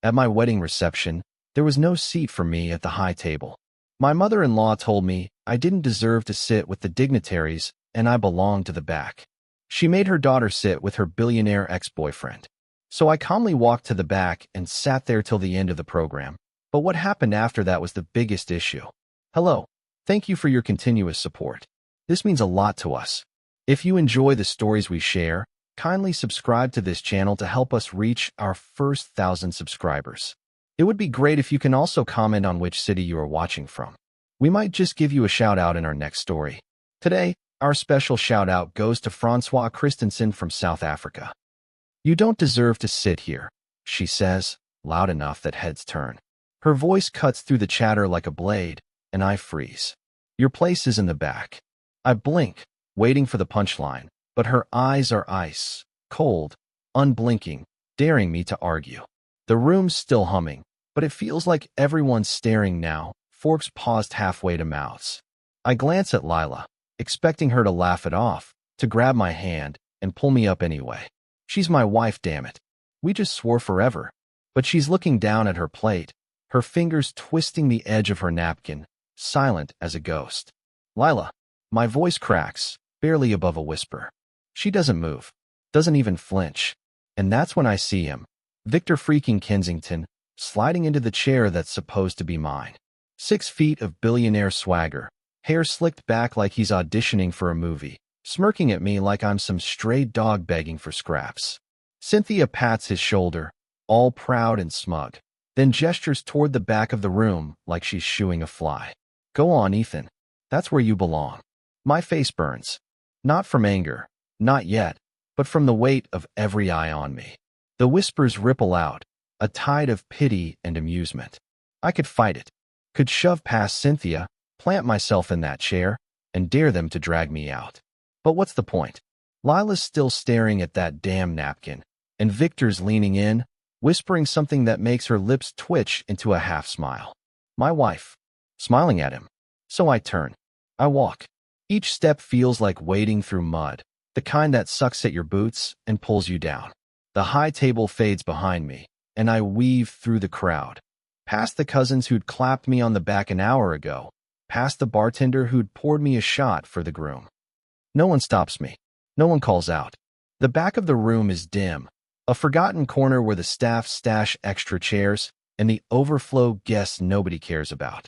At my wedding reception, there was no seat for me at the high table. My mother-in-law told me I didn't deserve to sit with the dignitaries and I belonged to the back. She made her daughter sit with her billionaire ex-boyfriend. So I calmly walked to the back and sat there till the end of the program. But what happened after that was the biggest issue. Hello. Thank you for your continuous support. This means a lot to us. If you enjoy the stories we share, kindly subscribe to this channel to help us reach our first 1,000 subscribers. It would be great if you can also comment on which city you are watching from. We might just give you a shout out in our next story. Today, our special shout out goes to Francois Christensen from South Africa. You don't deserve to sit here, she says, loud enough that heads turn. Her voice cuts through the chatter like a blade, and I freeze. Your place is in the back. I blink, waiting for the punchline, but her eyes are ice, cold, unblinking, daring me to argue. The room's still humming, but it feels like everyone's staring now, forks paused halfway to mouths. I glance at Lila, expecting her to laugh it off, to grab my hand and pull me up anyway. She's my wife, damn it. We just swore forever. But she's looking down at her plate, her fingers twisting the edge of her napkin, silent as a ghost. Lila. My voice cracks, barely above a whisper. She doesn't move, doesn't even flinch. And that's when I see him, Victor freaking Kensington, sliding into the chair that's supposed to be mine. 6 feet of billionaire swagger, hair slicked back like he's auditioning for a movie, smirking at me like I'm some stray dog begging for scraps. Cynthia pats his shoulder, all proud and smug, then gestures toward the back of the room like she's shooing a fly. Go on, Ethan. That's where you belong. My face burns. Not from anger, not yet, but from the weight of every eye on me. The whispers ripple out, a tide of pity and amusement. I could fight it, could shove past Cynthia, plant myself in that chair, and dare them to drag me out. But what's the point? Lila's still staring at that damn napkin, and Victor's leaning in, whispering something that makes her lips twitch into a half smile. My wife, smiling at him. So I turn. I walk. Each step feels like wading through mud, the kind that sucks at your boots and pulls you down. The high table fades behind me, and I weave through the crowd, past the cousins who'd clapped me on the back an hour ago, past the bartender who'd poured me a shot for the groom. No one stops me. No one calls out. The back of the room is dim, a forgotten corner where the staff stash extra chairs and the overflow guests nobody cares about.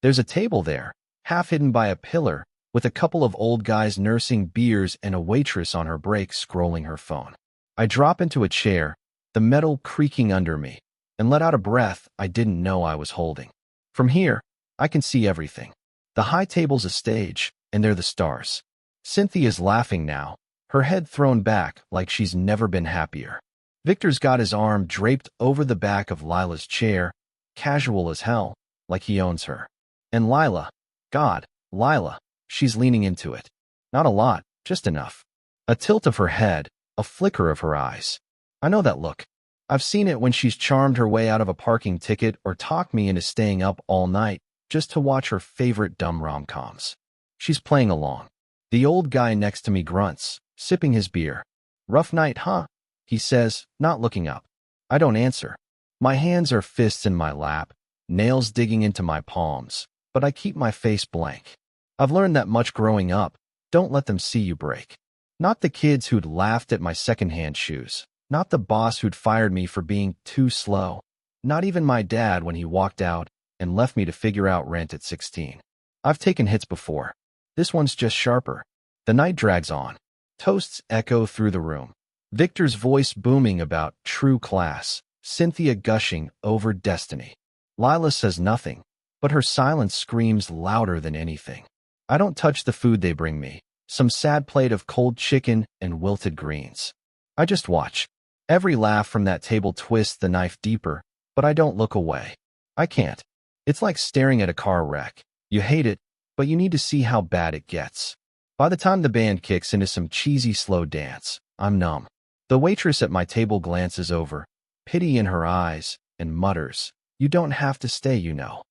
There's a table there, half hidden by a pillar, with a couple of old guys nursing beers and a waitress on her break scrolling her phone. I drop into a chair, the metal creaking under me, and let out a breath I didn't know I was holding. From here, I can see everything. The high table's a stage, and they're the stars. Cynthia's laughing now, her head thrown back like she's never been happier. Victor's got his arm draped over the back of Lila's chair, casual as hell, like he owns her. And Lila, God, Lila, she's leaning into it. Not a lot, just enough. A tilt of her head, a flicker of her eyes. I know that look. I've seen it when she's charmed her way out of a parking ticket or talked me into staying up all night just to watch her favorite dumb rom-coms. She's playing along. The old guy next to me grunts, sipping his beer. Rough night, huh? He says, not looking up. I don't answer. My hands are fists in my lap, nails digging into my palms, but I keep my face blank. I've learned that much growing up. Don't let them see you break. Not the kids who'd laughed at my secondhand shoes. Not the boss who'd fired me for being too slow. Not even my dad when he walked out and left me to figure out rent at 16. I've taken hits before. This one's just sharper. The night drags on. Toasts echo through the room. Victor's voice booming about true class. Cynthia gushing over destiny. Lila says nothing, but her silence screams louder than anything. I don't touch the food they bring me. Some sad plate of cold chicken and wilted greens. I just watch. Every laugh from that table twists the knife deeper, but I don't look away. I can't. It's like staring at a car wreck. You hate it, but you need to see how bad it gets. By the time the band kicks into some cheesy slow dance, I'm numb. The waitress at my table glances over, pity in her eyes, and mutters, "You don't have to stay, you know."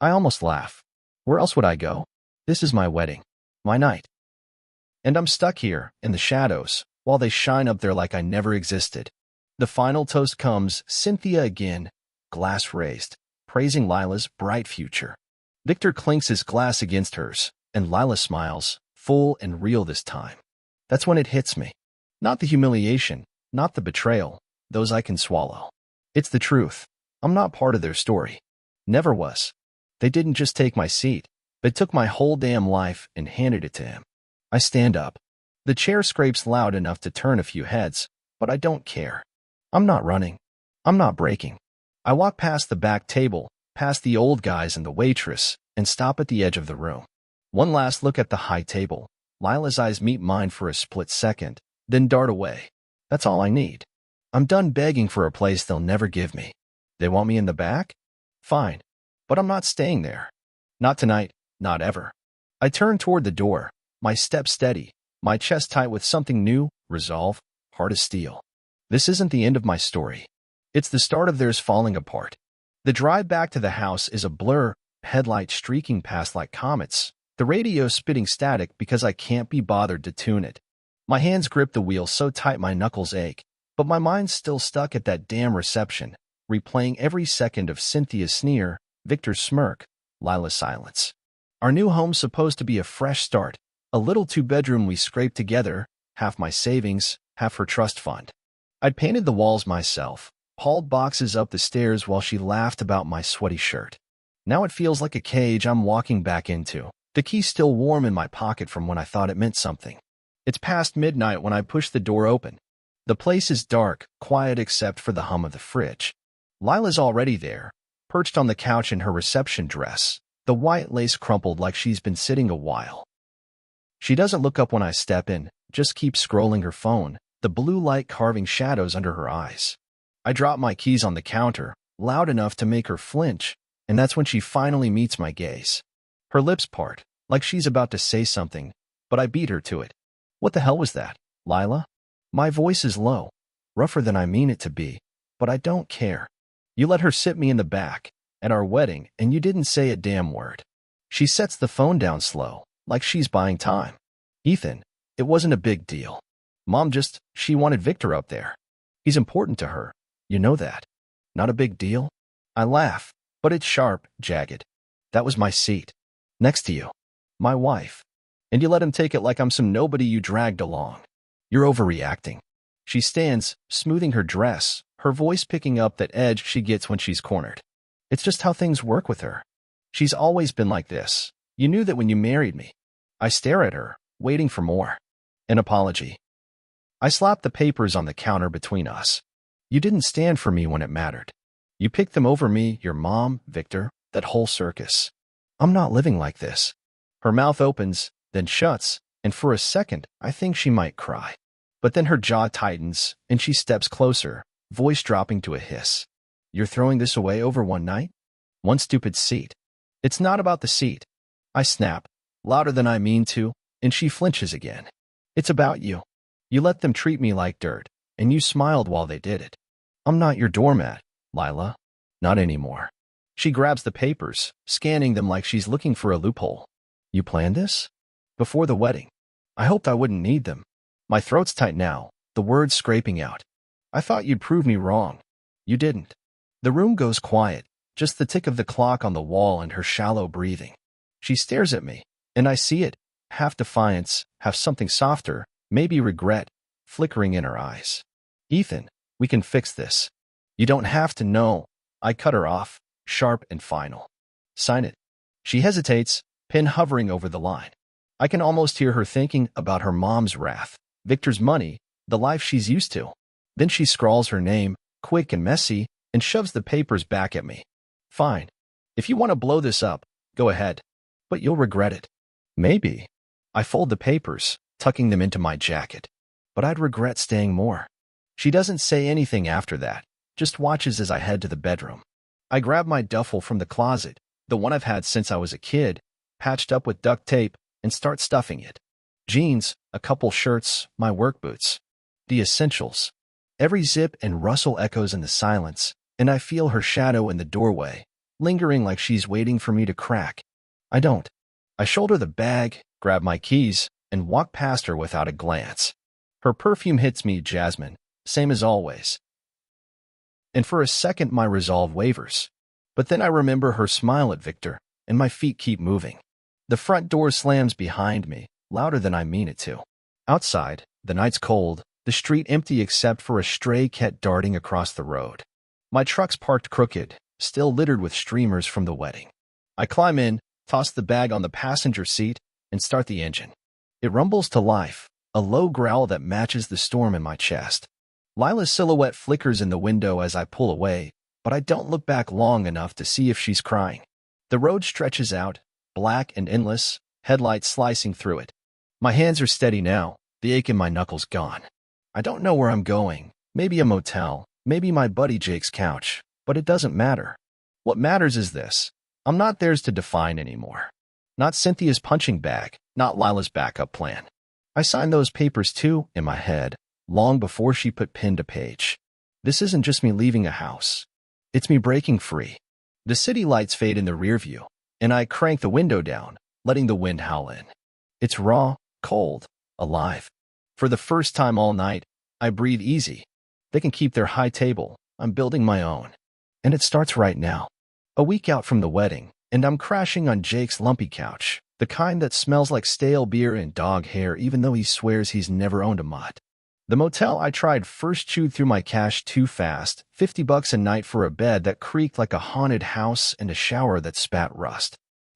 I almost laugh. Where else would I go? This is my wedding. My night. And I'm stuck here, in the shadows, while they shine up there like I never existed. The final toast comes, Cynthia again, glass raised, praising Lila's bright future. Victor clinks his glass against hers, and Lila smiles, full and real this time. That's when it hits me. Not the humiliation, not the betrayal, those I can swallow. It's the truth. I'm not part of their story. Never was. They didn't just take my seat, but took my whole damn life and handed it to him. I stand up. The chair scrapes loud enough to turn a few heads, but I don't care. I'm not running. I'm not breaking. I walk past the back table, past the old guys and the waitress, and stop at the edge of the room. One last look at the high table. Lila's eyes meet mine for a split second, then dart away. That's all I need. I'm done begging for a place they'll never give me. They want me in the back? Fine. But I'm not staying there. Not tonight, not ever. I turn toward the door, my step steady, my chest tight with something new, resolve, heart of steel. This isn't the end of my story. It's the start of theirs falling apart. The drive back to the house is a blur, headlights streaking past like comets, the radio spitting static because I can't be bothered to tune it. My hands grip the wheel so tight my knuckles ache, but my mind's still stuck at that damn reception, replaying every second of Cynthia's sneer, Victor's smirk, Lila's silence. Our new home's supposed to be a fresh start, a little two-bedroom we scraped together, half my savings, half her trust fund. I'd painted the walls myself, hauled boxes up the stairs while she laughed about my sweaty shirt. Now it feels like a cage I'm walking back into, the key still warm in my pocket from when I thought it meant something. It's past midnight when I push the door open. The place is dark, quiet except for the hum of the fridge. Lila's already there, perched on the couch in her reception dress, the white lace crumpled like she's been sitting a while. She doesn't look up when I step in, just keeps scrolling her phone, the blue light carving shadows under her eyes. I drop my keys on the counter, loud enough to make her flinch, and that's when she finally meets my gaze. Her lips part, like she's about to say something, but I beat her to it. What the hell was that, Lila? My voice is low, rougher than I mean it to be, but I don't care. You let her sit me in the back, at our wedding, and you didn't say a damn word. She sets the phone down slow, like she's buying time. Ethan, it wasn't a big deal. Mom she wanted Victor up there. He's important to her. You know that. Not a big deal? I laugh, but it's sharp, jagged. That was my seat. Next to you. My wife. And you let him take it like I'm some nobody you dragged along. You're overreacting. She stands, smoothing her dress, her voice picking up that edge she gets when she's cornered. It's just how things work with her. She's always been like this. You knew that when you married me. I stare at her, waiting for more. An apology. I slap the papers on the counter between us. You didn't stand for me when it mattered. You picked them over me, your mom, Victor, that whole circus. I'm not living like this. Her mouth opens, then shuts, and for a second, I think she might cry. But then her jaw tightens, and she steps closer, voice dropping to a hiss. You're throwing this away over one night? One stupid seat. It's not about the seat. I snap, louder than I mean to, and she flinches again. It's about you. You let them treat me like dirt, and you smiled while they did it. I'm not your doormat, Lila. Not anymore. She grabs the papers, scanning them like she's looking for a loophole. You planned this? Before the wedding. I hoped I wouldn't need them. My throat's tight now, the words scraping out. I thought you'd prove me wrong. You didn't. The room goes quiet, just the tick of the clock on the wall and her shallow breathing. She stares at me, and I see it, half defiance, half something softer, maybe regret, flickering in her eyes. Ethan, we can fix this. You don't have to know. I cut her off, sharp and final. Sign it. She hesitates, pen hovering over the line. I can almost hear her thinking about her mom's wrath, Victor's money, the life she's used to. Then she scrawls her name, quick and messy, and shoves the papers back at me. Fine. If you want to blow this up, go ahead. But you'll regret it. Maybe. I fold the papers, tucking them into my jacket. But I'd regret staying more. She doesn't say anything after that, just watches as I head to the bedroom. I grab my duffel from the closet, the one I've had since I was a kid, patched up with duct tape, and start stuffing it. Jeans, a couple shirts, my work boots. The essentials. Every zip and rustle echoes in the silence, and I feel her shadow in the doorway, lingering like she's waiting for me to crack. I don't. I shoulder the bag, grab my keys, and walk past her without a glance. Her perfume hits me, jasmine, same as always. and for a second my resolve wavers. But then I remember her smile at Victor, and my feet keep moving. The front door slams behind me, louder than I mean it to. Outside, the night's cold, the street empty except for a stray cat darting across the road. My truck's parked crooked, still littered with streamers from the wedding. I climb in, toss the bag on the passenger seat, and start the engine. It rumbles to life, a low growl that matches the storm in my chest. Lila's silhouette flickers in the window as I pull away, but I don't look back long enough to see if she's crying. The road stretches out, black and endless, headlights slicing through it. My hands are steady now, the ache in my knuckles gone. I don't know where I'm going, maybe a motel, maybe my buddy Jake's couch, but it doesn't matter. What matters is this: I'm not theirs to define anymore. Not Cynthia's punching bag, not Lila's backup plan. I signed those papers too, in my head, long before she put pen to page. This isn't just me leaving a house. It's me breaking free. The city lights fade in the rear view, and I crank the window down, letting the wind howl in. It's raw, cold, alive. For the first time all night, I breathe easy. They can keep their high table. I'm building my own. And it starts right now. A week out from the wedding, and I'm crashing on Jake's lumpy couch, the kind that smells like stale beer and dog hair even though he swears he's never owned a mutt. The motel I tried first chewed through my cash too fast, $50 a night for a bed that creaked like a haunted house and a shower that spat rust.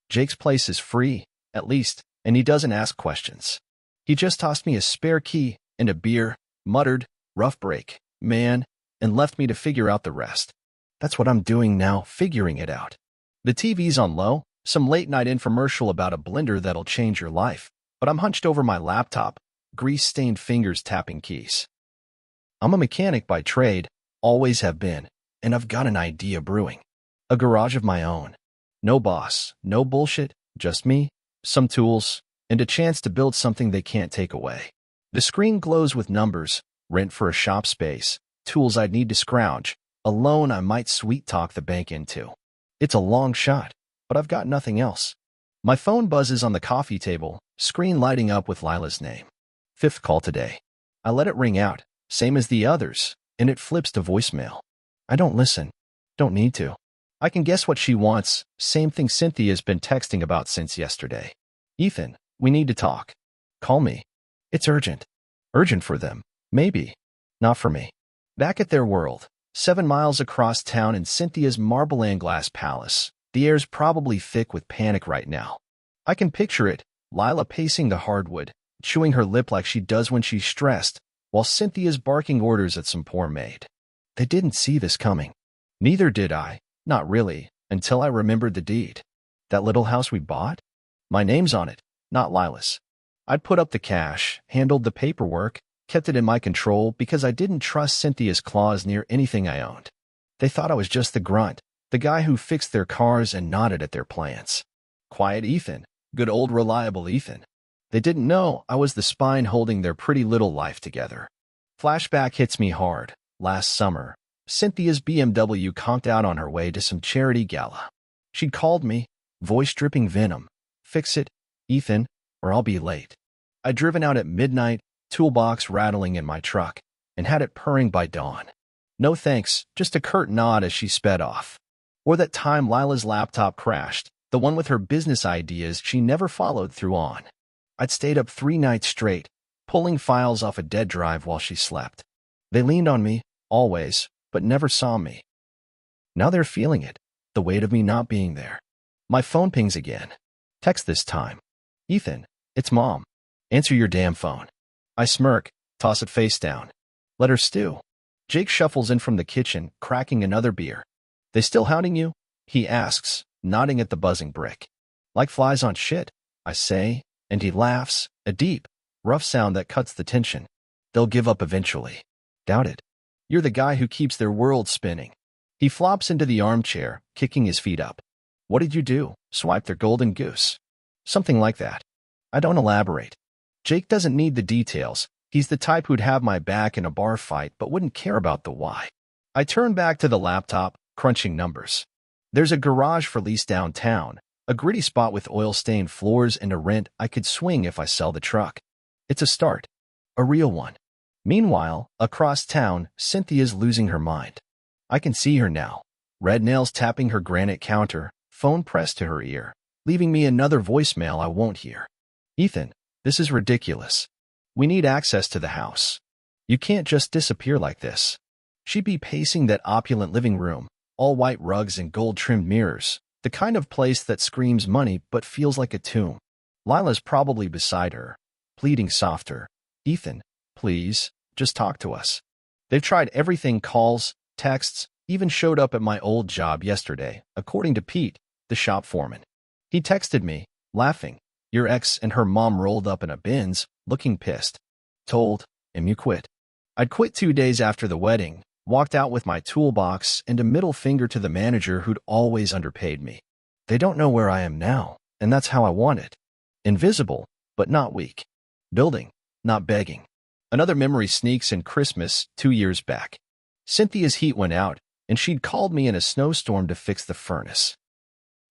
Jake's place is free, at least, and he doesn't ask questions. He just tossed me a spare key and a beer, muttered, "Rough break, man," and left me to figure out the rest. That's what I'm doing now, figuring it out. The TV's on low, some late-night infomercial about a blender that'll change your life, but I'm hunched over my laptop, grease-stained fingers tapping keys. I'm a mechanic by trade, always have been, and I've got an idea brewing. A garage of my own. No boss, no bullshit, just me, some tools, and a chance to build something they can't take away. The screen glows with numbers, rent for a shop space, tools I'd need to scrounge, a loan I might sweet-talk the bank into. It's a long shot, but I've got nothing else. My phone buzzes on the coffee table, screen lighting up with Lila's name. 5th call today. I let it ring out, same as the others, and it flips to voicemail. I don't listen. Don't need to. I can guess what she wants, same thing Cynthia's been texting about since yesterday. "Ethan, we need to talk. Call me." It's urgent. Urgent for them, maybe. Not for me. Back at their world, 7 miles across town in Cynthia's marble and glass palace, the air's probably thick with panic right now. I can picture it, Lila pacing the hardwood, chewing her lip like she does when she's stressed, while Cynthia's barking orders at some poor maid. They didn't see this coming. Neither did I, not really, until I remembered the deed. That little house we bought? My name's on it, not Lila's. I'd put up the cash, handled the paperwork, kept it in my control because I didn't trust Cynthia's claws near anything I owned. They thought I was just the grunt, the guy who fixed their cars and nodded at their plans. Quiet Ethan, good old reliable Ethan. They didn't know I was the spine holding their pretty little life together. Flashback hits me hard. Last summer, Cynthia's BMW conked out on her way to some charity gala. She'd called me, voice dripping venom. "Fix it, Ethan, or I'll be late." I'd driven out at midnight, toolbox rattling in my truck, and had it purring by dawn. No thanks, just a curt nod as she sped off. Or that time Lila's laptop crashed, the one with her business ideas she never followed through on. I'd stayed up 3 nights straight, pulling files off a dead drive while she slept. They leaned on me, always, but never saw me. Now they're feeling it, the weight of me not being there. My phone pings again. Text this time. "Ethan, it's Mom. Answer your damn phone." I smirk, toss it face down. Let her stew. Jake shuffles in from the kitchen, cracking another beer. "They still hounding you?" he asks, nodding at the buzzing brick. "Like flies on shit," I say, and he laughs, a deep, rough sound that cuts the tension. "They'll give up eventually." "Doubt it. You're the guy who keeps their world spinning." He flops into the armchair, kicking his feet up. "What did you do? Swipe their golden goose?" "Something like that." I don't elaborate. Jake doesn't need the details. He's the type who'd have my back in a bar fight but wouldn't care about the why. I turn back to the laptop, crunching numbers. There's a garage for lease downtown, a gritty spot with oil-stained floors and a rent I could swing if I sell the truck. It's a start. A real one. Meanwhile, across town, Cynthia's losing her mind. I can see her now. Red nails tapping her granite counter, phone pressed to her ear, leaving me another voicemail I won't hear. Ethan, this is ridiculous. We need access to the house. You can't just disappear like this. She'd be pacing that opulent living room, all white rugs and gold-trimmed mirrors, the kind of place that screams money but feels like a tomb. Lila's probably beside her, pleading softer. Ethan, please, just talk to us. They've tried everything, calls, texts, even showed up at my old job yesterday, according to Pete, the shop foreman. He texted me, laughing. Your ex and her mom rolled up in a Benz, looking pissed. Told him you quit. I'd quit 2 days after the wedding, walked out with my toolbox and a middle finger to the manager who'd always underpaid me. They don't know where I am now, and that's how I want it. Invisible, but not weak. Building, not begging. Another memory sneaks in Christmas 2 years back. Cynthia's heat went out, and she'd called me in a snowstorm to fix the furnace.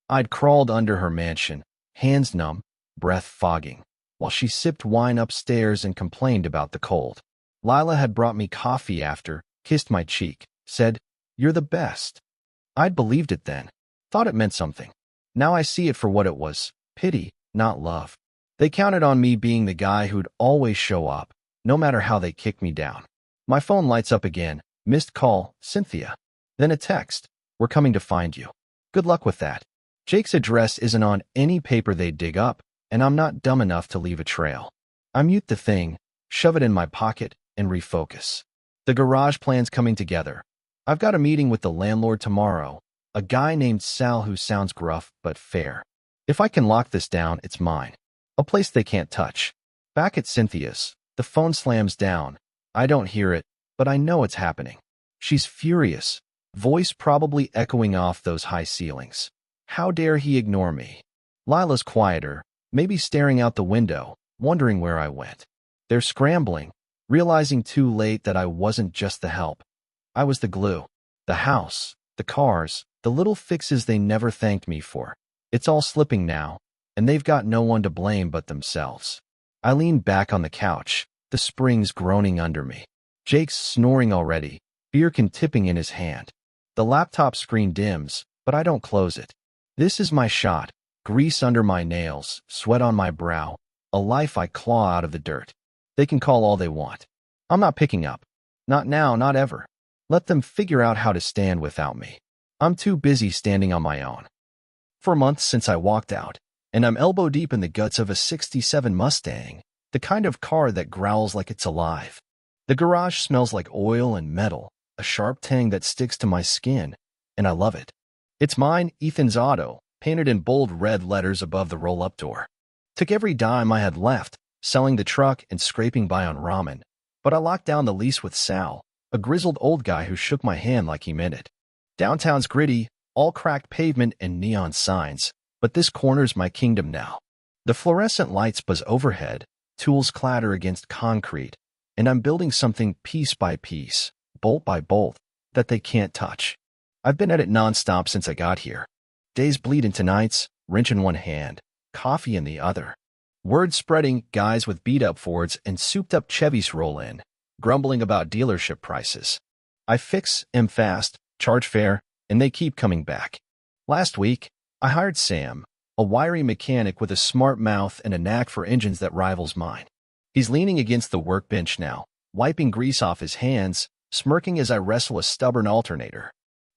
I'd crawled under her mansion, hands numb, breath fogging, while she sipped wine upstairs and complained about the cold. Lila had brought me coffee after, kissed my cheek, said, "You're the best." I'd believed it then, thought it meant something. Now I see it for what it was, pity, not love. They counted on me being the guy who'd always show up, no matter how they kicked me down. My phone lights up again, missed call, Cynthia. Then a text, "We're coming to find you." Good luck with that. Jake's address isn't on any paper they'd dig up, and I'm not dumb enough to leave a trail. I mute the thing, shove it in my pocket, and refocus. The garage plan's coming together. I've got a meeting with the landlord tomorrow, a guy named Sal who sounds gruff but fair. If I can lock this down, it's mine. A place they can't touch. Back at Cynthia's, the phone slams down. I don't hear it, but I know it's happening. She's furious, voice probably echoing off those high ceilings. How dare he ignore me? Lila's quieter, maybe staring out the window, wondering where I went. They're scrambling, realizing too late that I wasn't just the help. I was the glue. The house, the cars, the little fixes they never thanked me for. It's all slipping now, and they've got no one to blame but themselves. I lean back on the couch, the springs groaning under me. Jake's snoring already, beer can tipping in his hand. The laptop screen dims, but I don't close it. This is my shot, grease under my nails, sweat on my brow, a life I claw out of the dirt. They can call all they want. I'm not picking up. Not now, not ever. Let them figure out how to stand without me. I'm too busy standing on my own. 4 months since I walked out, and I'm elbow deep in the guts of a '67 Mustang, the kind of car that growls like it's alive. The garage smells like oil and metal, a sharp tang that sticks to my skin, and I love it. It's mine, Ethan's auto, painted in bold red letters above the roll-up door. Took every dime I had left, selling the truck and scraping by on ramen, but I locked down the lease with Sal, a grizzled old guy who shook my hand like he meant it. Downtown's gritty, all cracked pavement and neon signs, but this corner's my kingdom now. The fluorescent lights buzz overhead, tools clatter against concrete, and I'm building something piece by piece, bolt by bolt, that they can't touch. I've been at it nonstop since I got here. Days bleed into nights, wrench in one hand, coffee in the other. Word spreading, guys with beat-up Fords and souped-up Chevys roll in, grumbling about dealership prices. I fix, am fast, charge fair, and they keep coming back. Last week, I hired Sam, a wiry mechanic with a smart mouth and a knack for engines that rivals mine. He's leaning against the workbench now, wiping grease off his hands, smirking as I wrestle a stubborn alternator.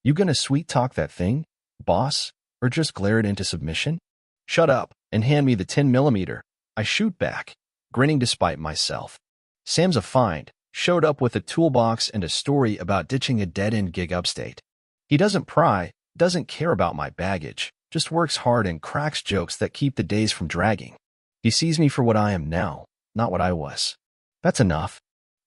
You gonna sweet-talk that thing, boss, or just glare it into submission? Shut up and hand me the 10mm. I shoot back, grinning despite myself. Sam's a find, showed up with a toolbox and a story about ditching a dead-end gig upstate. He doesn't pry, doesn't care about my baggage, just works hard and cracks jokes that keep the days from dragging. He sees me for what I am now, not what I was. That's enough.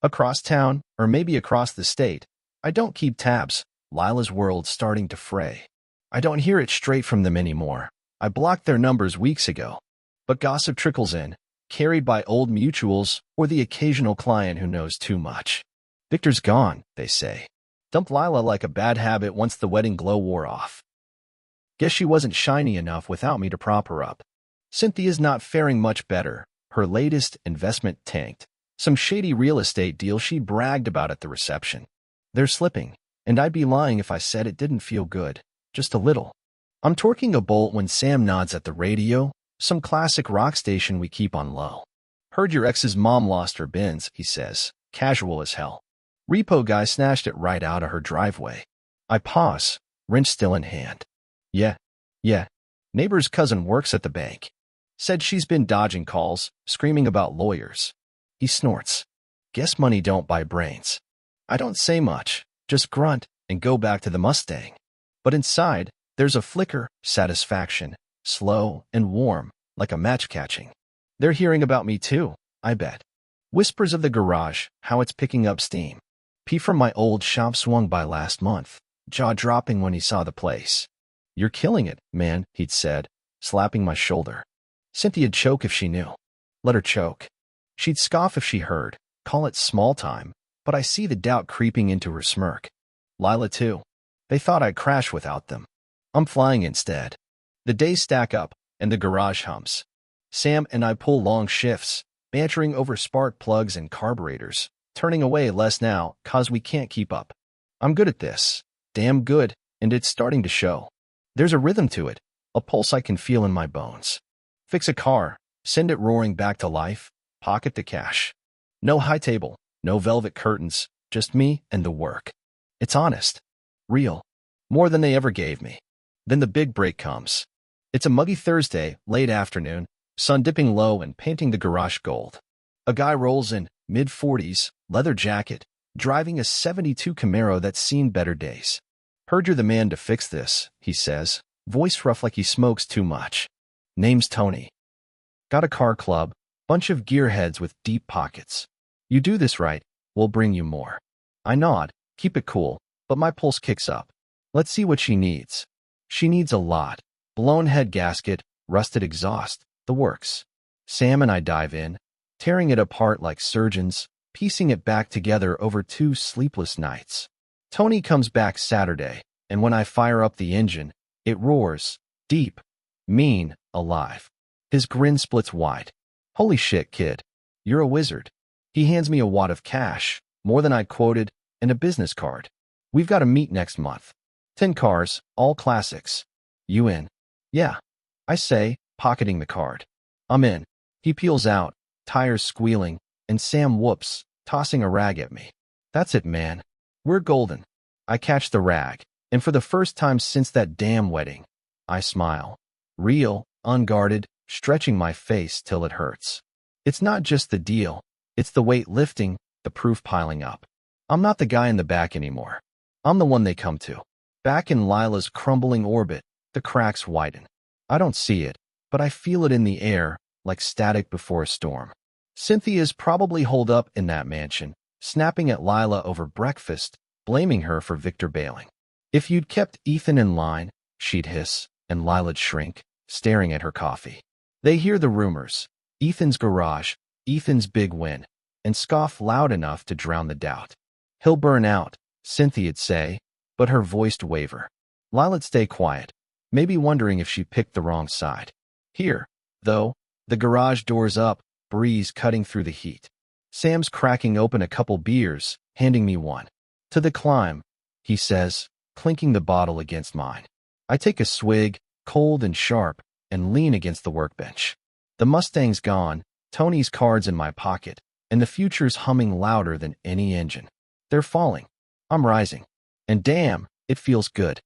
Across town, or maybe across the state, I don't keep tabs. Lila's world's starting to fray. I don't hear it straight from them anymore. I blocked their numbers weeks ago. But gossip trickles in, carried by old mutuals or the occasional client who knows too much. Victor's gone, they say. Dumped Lila like a bad habit once the wedding glow wore off. Guess she wasn't shiny enough without me to prop her up. Cynthia's not faring much better. Her latest investment tanked. Some shady real estate deal she bragged about at the reception. They're slipping, And I'd be lying if I said it didn't feel good. Just a little. I'm torquing a bolt when Sam nods at the radio, some classic rock station we keep on low. Heard your ex's mom lost her Benz, he says, casual as hell. Repo guy snatched it right out of her driveway. I pause, wrench still in hand. Yeah. Neighbor's cousin works at the bank. Said she's been dodging calls, screaming about lawyers. He snorts. Guess money don't buy brains. I don't say much, just grunt and go back to the Mustang. But inside, there's a flicker, satisfaction, slow and warm, like a match catching. They're hearing about me too, I bet. Whispers of the garage, how it's picking up steam. P from my old shop swung by last month, jaw dropping when he saw the place. You're killing it, man, he'd said, slapping my shoulder. Cynthia'd choke if she knew. Let her choke. She'd scoff if she heard, call it small time, but I see the doubt creeping into her smirk. Lila too. They thought I'd crash without them. I'm flying instead. The days stack up, and the garage hums. Sam and I pull long shifts, bantering over spark plugs and carburetors, turning away less now, 'cause we can't keep up. I'm good at this. Damn good, and it's starting to show. There's a rhythm to it, a pulse I can feel in my bones. Fix a car, send it roaring back to life, pocket the cash. No high table, no velvet curtains, just me and the work. It's honest. Real. More than they ever gave me. Then the big break comes. It's a muggy Thursday, late afternoon, sun dipping low and painting the garage gold. A guy rolls in, mid-40s, leather jacket, driving a '72 Camaro that's seen better days. Heard you're the man to fix this, he says, voice rough like he smokes too much. Name's Tony. Got a car club, bunch of gearheads with deep pockets. You do this right, we'll bring you more. I nod, keep it cool, but my pulse kicks up. Let's see what she needs. She needs a lot. Blown head gasket, rusted exhaust, the works. Sam and I dive in, tearing it apart like surgeons, piecing it back together over 2 sleepless nights. Tony comes back Saturday, and when I fire up the engine, it roars, deep, mean, alive. His grin splits wide. Holy shit, kid. You're a wizard. He hands me a wad of cash, more than I'd quoted, and a business card. We've got to meet next month. 10 cars, all classics. You in? Yeah. I say, pocketing the card. I'm in. He peels out, tires squealing, and Sam whoops, tossing a rag at me. That's it, man. We're golden. I catch the rag, and for the first time since that damn wedding, I smile. Real, unguarded, stretching my face till it hurts. It's not just the deal. It's the weight lifting, the proof piling up. I'm not the guy in the back anymore. I'm the one they come to. Back in Lila's crumbling orbit, the cracks widen. I don't see it, but I feel it in the air, like static before a storm. Cynthia's probably holed up in that mansion, snapping at Lila over breakfast, blaming her for Victor bailing. If you'd kept Ethan in line, she'd hiss, and Lila'd shrink, staring at her coffee. They hear the rumors, Ethan's garage, Ethan's big win, and scoff loud enough to drown the doubt. He'll burn out, Cynthia'd say, but her voiced waver. Lila'd stay quiet, maybe wondering if she picked the wrong side. Here, though, the garage door's up, breeze cutting through the heat. Sam's cracking open a couple beers, handing me one. To the climb, he says, clinking the bottle against mine. I take a swig, cold and sharp, and lean against the workbench. The Mustang's gone, Tony's card's in my pocket, and the future's humming louder than any engine. They're falling. I'm rising. And damn, it feels good.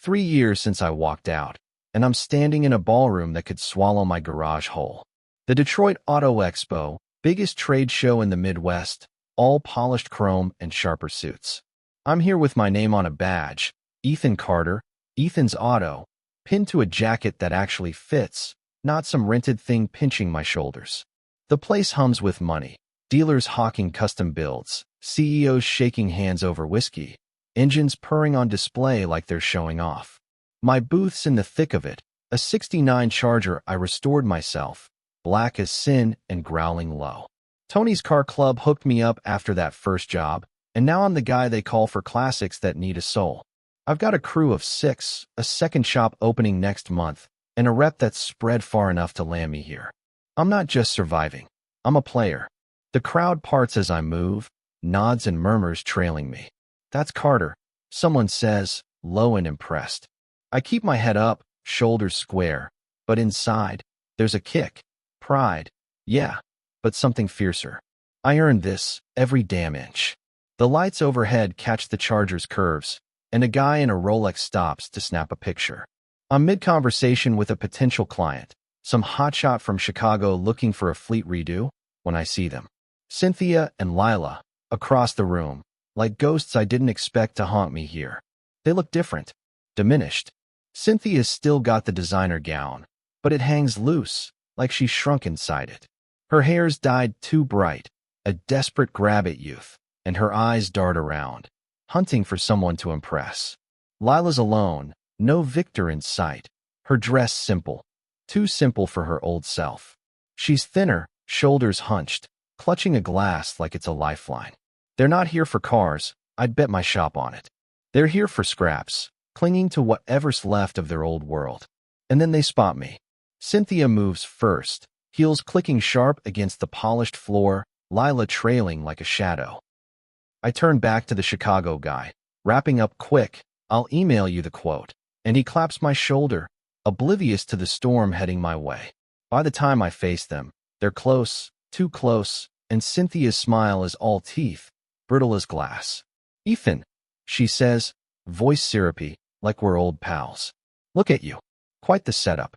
3 years since I walked out, and I'm standing in a ballroom that could swallow my garage whole. The Detroit Auto Expo, biggest trade show in the Midwest, all polished chrome and sharper suits. I'm here with my name on a badge, Ethan Carter, Ethan's Auto, pinned to a jacket that actually fits, not some rented thing pinching my shoulders. The place hums with money, dealers hawking custom builds, CEOs shaking hands over whiskey, engines purring on display like they're showing off. My booth's in the thick of it, a '69 Charger I restored myself, black as sin and growling low. Tony's Car Club hooked me up after that first job, and now I'm the guy they call for classics that need a soul. I've got a crew of 6, a second shop opening next month, and a rep that's spread far enough to land me here. I'm not just surviving. I'm a player. The crowd parts as I move, nods and murmurs trailing me. That's Carter, someone says, low and impressed. I keep my head up, shoulders square, but inside, there's a kick. Pride. Yeah, but something fiercer. I earned this, every damn inch. The lights overhead catch the Charger's curves, and a guy in a Rolex stops to snap a picture. I'm mid-conversation with a potential client, some hotshot from Chicago looking for a fleet redo, when I see them. Cynthia and Lila, across the room, like ghosts I didn't expect to haunt me here. They look different, diminished. Cynthia's still got the designer gown, but it hangs loose, like she's shrunk inside it. Her hair's dyed too bright, a desperate grab at youth, and her eyes dart around, hunting for someone to impress. Lila's alone, no victor in sight. Her dress simple, too simple for her old self. She's thinner, shoulders hunched, clutching a glass like it's a lifeline. They're not here for cars, I'd bet my shop on it. They're here for scraps, clinging to whatever's left of their old world. And then they spot me. Cynthia moves first, heels clicking sharp against the polished floor, Lila trailing like a shadow. I turn back to the Chicago guy, wrapping up quick, I'll email you the quote, and he claps my shoulder, oblivious to the storm heading my way. By the time I face them, they're close, too close, and Cynthia's smile is all teeth, brittle as glass. Ethan, she says, voice syrupy, like we're old pals. Look at you. Quite the setup.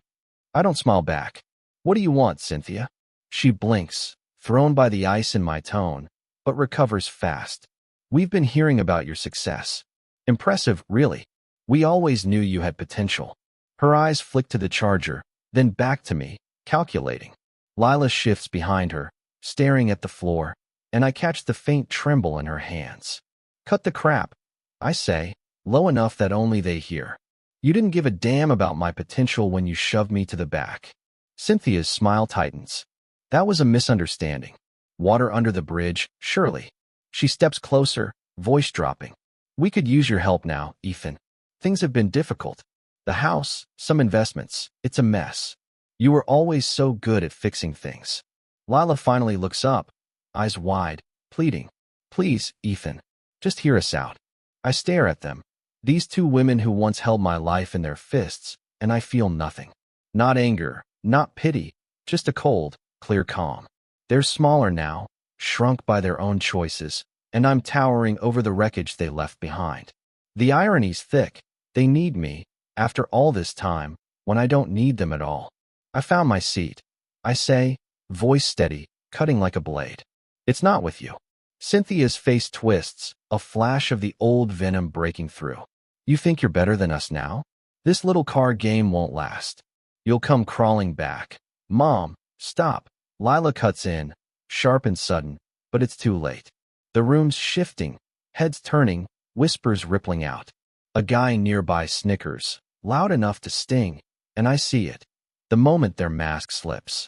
I don't smile back. What do you want, Cynthia? She blinks, thrown by the ice in my tone, but recovers fast. We've been hearing about your success. Impressive, really. We always knew you had potential. Her eyes flick to the Charger, then back to me, calculating. Lila shifts behind her, staring at the floor, and I catch the faint tremble in her hands. Cut the crap, I say, low enough that only they hear. You didn't give a damn about my potential when you shoved me to the back. Cynthia's smile tightens. That was a misunderstanding. Water under the bridge, surely. She steps closer, voice dropping. We could use your help now, Ethan. Things have been difficult. The house, some investments, it's a mess. You were always so good at fixing things. Lila finally looks up, eyes wide, pleading. Please, Ethan, just hear us out. I stare at them. These two women who once held my life in their fists, and I feel nothing. Not anger, not pity, just a cold, clear calm. They're smaller now, shrunk by their own choices, and I'm towering over the wreckage they left behind. The irony's thick. They need me, after all this time, when I don't need them at all. I found my seat. I say, voice steady, cutting like a blade. It's not with you. Cynthia's face twists, a flash of the old venom breaking through. You think you're better than us now? This little car game won't last. You'll come crawling back. Mom, stop. Lila cuts in, sharp and sudden, but it's too late. The room's shifting, heads turning, whispers rippling out. A guy nearby snickers, loud enough to sting, and I see it. The moment their mask slips.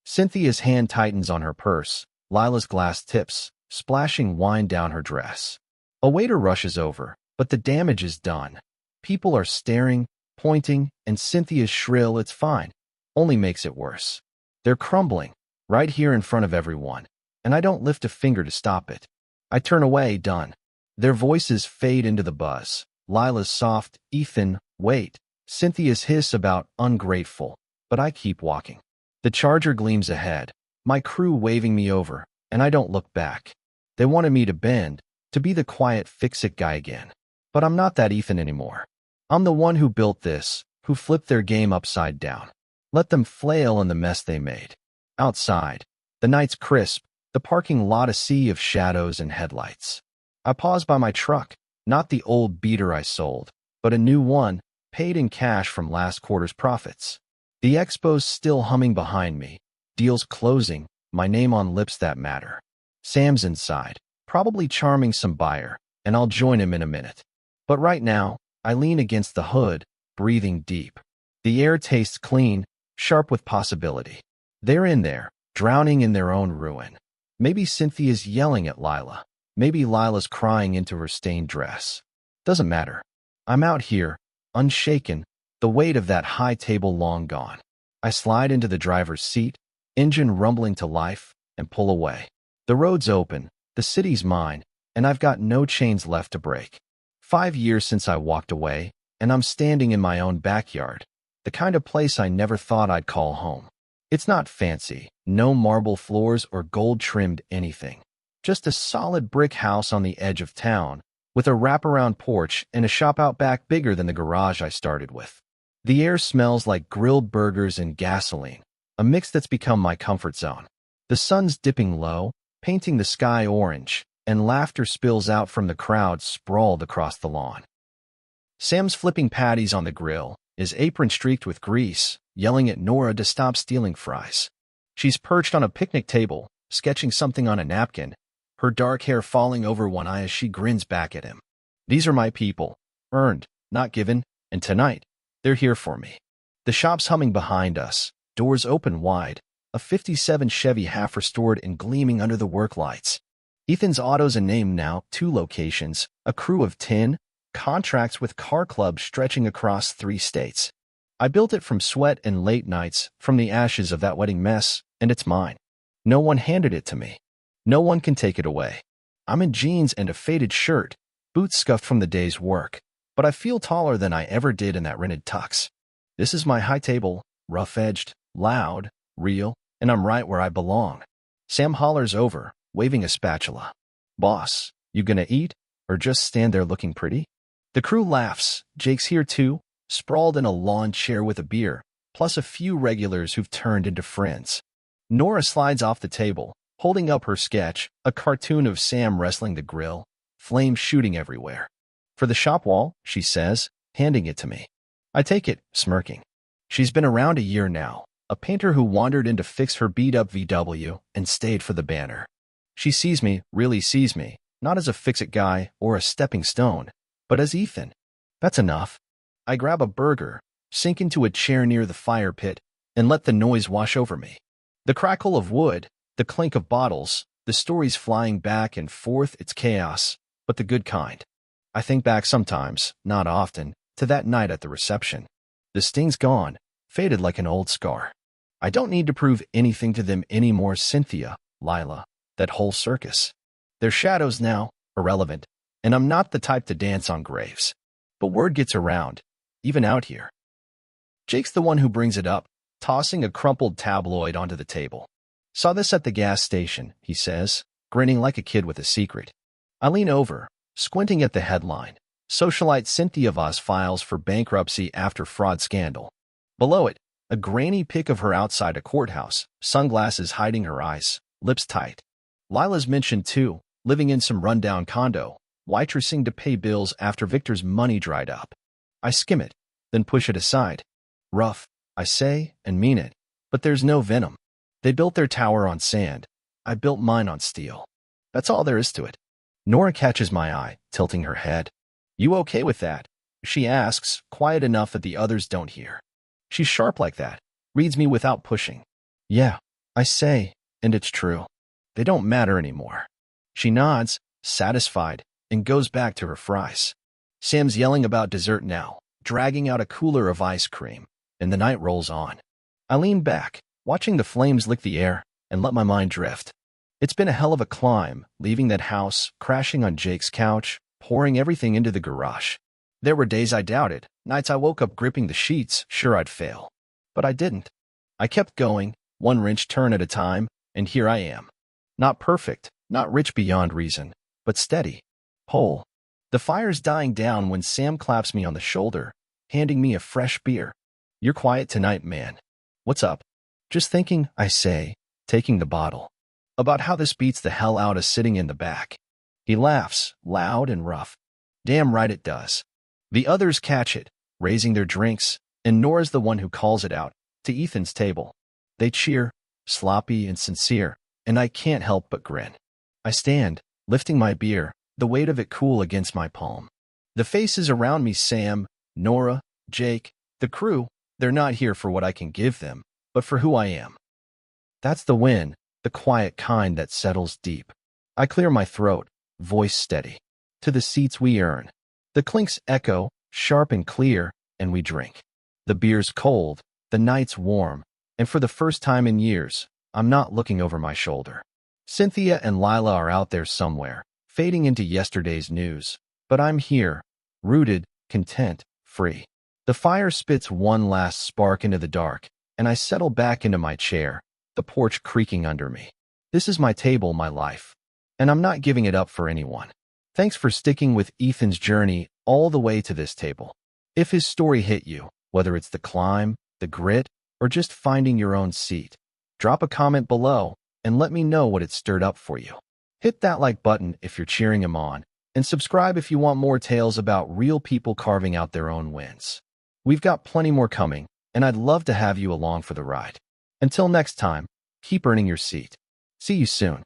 Cynthia's hand tightens on her purse, Lila's glass tips, splashing wine down her dress. A waiter rushes over, but the damage is done. People are staring, pointing, and Cynthia's shrill "it's fine" only makes it worse. They're crumbling, right here in front of everyone, and I don't lift a finger to stop it. I turn away, done. Their voices fade into the buzz. Lila's soft, Ethan, wait. Cynthia's hiss about ungrateful, but I keep walking. The Charger gleams ahead, my crew waving me over, and I don't look back. They wanted me to bend, to be the quiet fix-it guy again. But I'm not that Ethan anymore. I'm the one who built this, who flipped their game upside down. Let them flail in the mess they made. Outside, the night's crisp, the parking lot a sea of shadows and headlights. I pause by my truck, not the old beater I sold, but a new one, paid in cash from last quarter's profits. The expo's still humming behind me, deals closing, my name on lips that matter. Sam's inside, probably charming some buyer, and I'll join him in a minute. But right now, I lean against the hood, breathing deep. The air tastes clean, sharp with possibility. They're in there, drowning in their own ruin. Maybe Cynthia's yelling at Lila. Maybe Lila's crying into her stained dress. Doesn't matter. I'm out here, unshaken, the weight of that high table long gone. I slide into the driver's seat, engine rumbling to life, and pull away. The road's open, the city's mine, and I've got no chains left to break. 5 years since I walked away, and I'm standing in my own backyard, the kind of place I never thought I'd call home. It's not fancy, no marble floors or gold-trimmed anything. Just a solid brick house on the edge of town, with a wraparound porch and a shop out back bigger than the garage I started with. The air smells like grilled burgers and gasoline, a mix that's become my comfort zone. The sun's dipping low, painting the sky orange, and laughter spills out from the crowd sprawled across the lawn. Sam's flipping patties on the grill, his apron streaked with grease, yelling at Nora to stop stealing fries. She's perched on a picnic table, sketching something on a napkin, her dark hair falling over one eye as she grins back at him. These are my people, earned, not given, and tonight, they're here for me. The shop's humming behind us, doors open wide, a '57 Chevy half restored and gleaming under the work lights. Ethan's Auto's a name now, 2 locations, a crew of 10, contracts with car clubs stretching across 3 states. I built it from sweat and late nights, from the ashes of that wedding mess, and it's mine. No one handed it to me. No one can take it away. I'm in jeans and a faded shirt, boots scuffed from the day's work, but I feel taller than I ever did in that rented tux. This is my high table, rough-edged, loud, real, and I'm right where I belong. Sam hollers over, waving a spatula. Boss, you gonna eat, or just stand there looking pretty? The crew laughs. Jake's here too, sprawled in a lawn chair with a beer, plus a few regulars who've turned into friends. Nora slides off the table, holding up her sketch, a cartoon of Sam wrestling the grill, flames shooting everywhere. For the shop wall, she says, handing it to me. I take it, smirking. She's been around a year now, a painter who wandered in to fix her beat-up VW and stayed for the banner. She sees me, really sees me, not as a fix-it guy or a stepping stone, but as Ethan. That's enough. I grab a burger, sink into a chair near the fire pit, and let the noise wash over me. The crackle of wood, the clink of bottles, the stories flying back and forth, it's chaos, but the good kind. I think back sometimes, not often, to that night at the reception. The sting's gone, faded like an old scar. I don't need to prove anything to them anymore, Cynthia, Lila, that whole circus. They're shadows now, irrelevant, and I'm not the type to dance on graves. But word gets around, even out here. Jake's the one who brings it up, tossing a crumpled tabloid onto the table. Saw this at the gas station, he says, grinning like a kid with a secret. I lean over, squinting at the headline. Socialite Cynthia Voss files for bankruptcy after fraud scandal. Below it, a grainy pic of her outside a courthouse, sunglasses hiding her eyes, lips tight. Lila's mentioned too, living in some rundown condo, waitressing to pay bills after Victor's money dried up. I skim it, then push it aside. Rough, I say, and mean it, but there's no venom. They built their tower on sand. I built mine on steel. That's all there is to it. Nora catches my eye, tilting her head. You okay with that? She asks, quiet enough that the others don't hear. She's sharp like that, reads me without pushing. Yeah, I say, and it's true. They don't matter anymore. She nods, satisfied, and goes back to her fries. Sam's yelling about dessert now, dragging out a cooler of ice cream, and the night rolls on. I lean back, watching the flames lick the air, and let my mind drift. It's been a hell of a climb, leaving that house, crashing on Jake's couch, pouring everything into the garage. There were days I doubted, nights I woke up gripping the sheets, sure I'd fail. But I didn't. I kept going, one wrench turn at a time, and here I am. Not perfect, not rich beyond reason, but steady. Whole. The fire's dying down when Sam claps me on the shoulder, handing me a fresh beer. You're quiet tonight, man. What's up? Just thinking, I say, taking the bottle. About how this beats the hell out of sitting in the back. He laughs, loud and rough. Damn right it does. The others catch it, raising their drinks, and Nora's the one who calls it out, to Ethan's table. They cheer, sloppy and sincere, and I can't help but grin. I stand, lifting my beer, the weight of it cool against my palm. The faces around me, Sam, Nora, Jake, the crew, they're not here for what I can give them, but for who I am. That's the win, the quiet kind that settles deep. I clear my throat, voice steady. To the seats we earn. The clinks echo, sharp and clear, and we drink. The beer's cold, the night's warm, and for the first time in years, I'm not looking over my shoulder. Cynthia and Lila are out there somewhere, fading into yesterday's news, but I'm here, rooted, content, free. The fire spits one last spark into the dark, and I settle back into my chair, the porch creaking under me. This is my table, my life, and I'm not giving it up for anyone. Thanks for sticking with Ethan's journey all the way to this table. If his story hit you, whether it's the climb, the grit, or just finding your own seat, drop a comment below and let me know what it stirred up for you. Hit that like button if you're cheering him on, and subscribe if you want more tales about real people carving out their own wins. We've got plenty more coming, and I'd love to have you along for the ride. Until next time, keep earning your seat. See you soon.